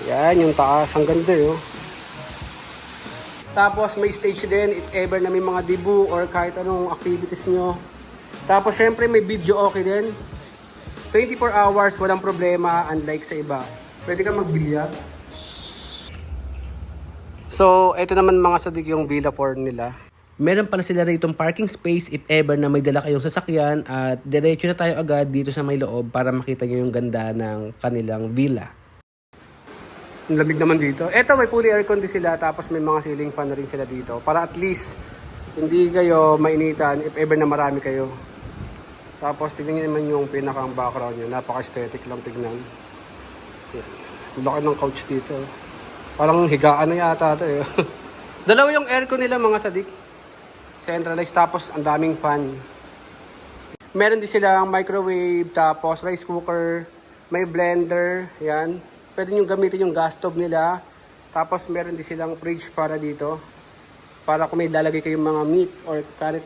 Yan, yung taas. Ang ganda yun. Tapos may stage din if ever na may mga debut or kahit anong activities nyo. Tapos syempre may video okay din. 24 hours, walang problema, unlike sa iba. Pwede kang magbilyar. So, ito naman mga sadik yung Villa 4 nila. Meron pala sila rito parking space if ever na may dala kayong sasakyan at diretso na tayo agad dito sa may loob para makita nyo yung ganda ng kanilang villa. Ang lamig naman dito. Eto, may fully aircon din sila tapos may mga ceiling fan na rin sila dito para at least hindi kayo mainitan if ever na marami kayo. Tapos tignan nyo naman yung pinakang background nyo. Napaka-aesthetic lang tignan. Laki ng couch dito. Parang higaan na yata ito eh. Dalawa yung aircon nila mga sadik. Centralized tapos ang daming fan. Meron din silang microwave tapos rice cooker. May blender. Yan. Pwede nyo gamitin yung gas stove nila. Tapos meron din silang fridge para dito. Para kung may lalagay kayong mga meat or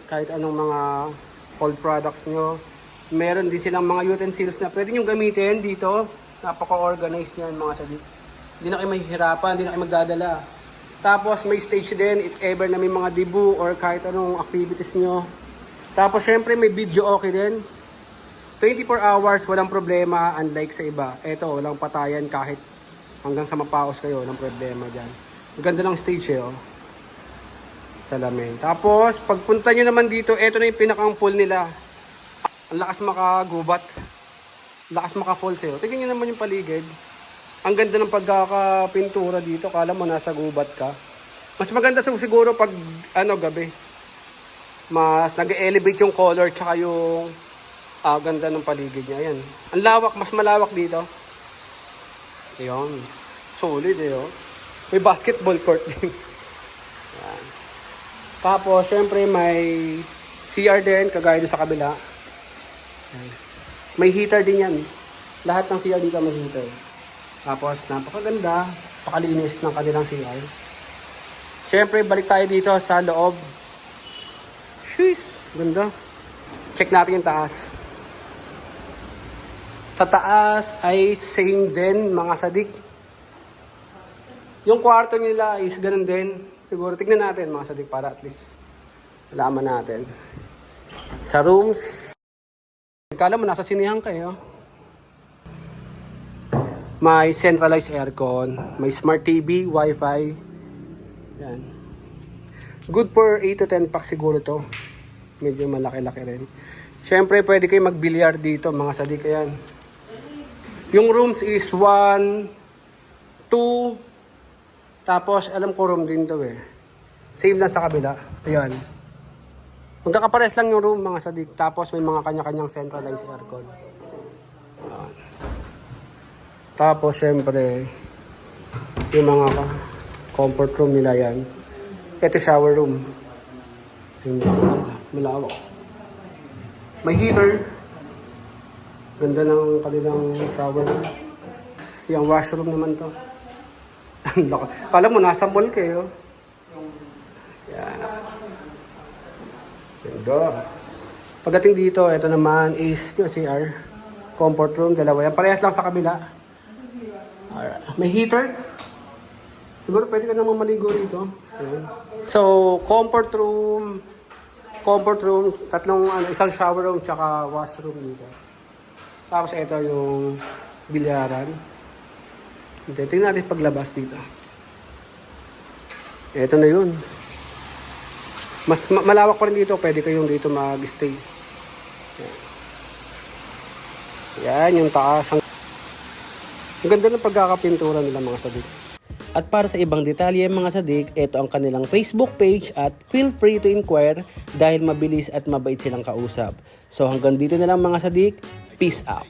kahit anong mga cold products nyo. Meron din silang mga utensils na pwede nyo gamitin dito. Napaka-organized yan mga sadik. Hindi na kayo mahihirapan, hindi na kayo magdadala. Tapos may stage din if ever na may mga debut or kahit anong activities nyo. Tapos syempre may video okay din. 24 hours, walang problema, unlike sa iba. Eto, walang patayan kahit hanggang sa mapaos kayo, walang problema dyan. Ang ganda ng stage eh, oh. Salamin. Tapos, pagpunta nyo naman dito, eto na yung pinakang pool nila. Ang lakas makagubat. Lakas maka-falls eh. Tingnan nyo naman yung paligid. Ang ganda ng pagkakapintura dito. Kala mo nasa gubat ka. Mas maganda siguro pag gabi. Mas nag-elevate yung color tsaka yung ganda ng paligid niya. Ayan. Ang lawak. Mas malawak dito. Ayan. Solid eh. Oh. May basketball court din. Ayan. Tapos syempre may CR din. Kagaya doon sa kabila. Ayan. May heater din yan. Lahat ng CR dito may heater. Tapos, napakaganda, pakalinis ng kanilang CR. Siyempre, balik tayo dito sa loob. Sheesh, ganda. Check natin yung taas. Sa taas ay same din, mga sadik. Yung kwarto nila is ganun din. Siguro, tignan natin mga sadik para at least alaman natin. Sa rooms, kala mo nasa sinihan kayo. May centralized aircon, may smart TV, wifi. Yan. Good for 8 to 10 packs siguro to. Medyo malaki-laki rin. Siyempre, pwede kayo magbilyar dito, mga sadik. Yan. Yung rooms is 1, 2, tapos alam ko room din to eh. Same lang sa kabila. Ayan. Magkakapares lang yung room, mga sadik. Tapos may mga kanya-kanyang centralized aircon. Ayan. Tapos, syempre, yung mga comfort room nila yan. Ito shower room. Same lang. Malawak. May heater. Ganda ng kanilang shower room. Yung washroom naman to. Kala mo, nasa mall kayo. Yan. Ganda. Pagdating dito, ito naman is yung CR. Comfort room, dalawa yan. Parehas lang sa kabila. May heater. Siguro pwede ka naman maligo rito. Ayan. So, comfort room, isang shower room, tsaka washroom dito. Tapos ito yung bilyaran. Okay, tingnan natin paglabas dito. Ito na yun. Mas malawak pa rin dito. Pwede kayong dito mag-stay. Yan, yung taas. Ang ganda ng pagkakapintura nila mga sadik. At para sa ibang detalye mga sadik, ito ang kanilang Facebook page at feel free to inquire dahil mabilis at mabait silang kausap. So hanggang dito na lang mga sadik. Peace out.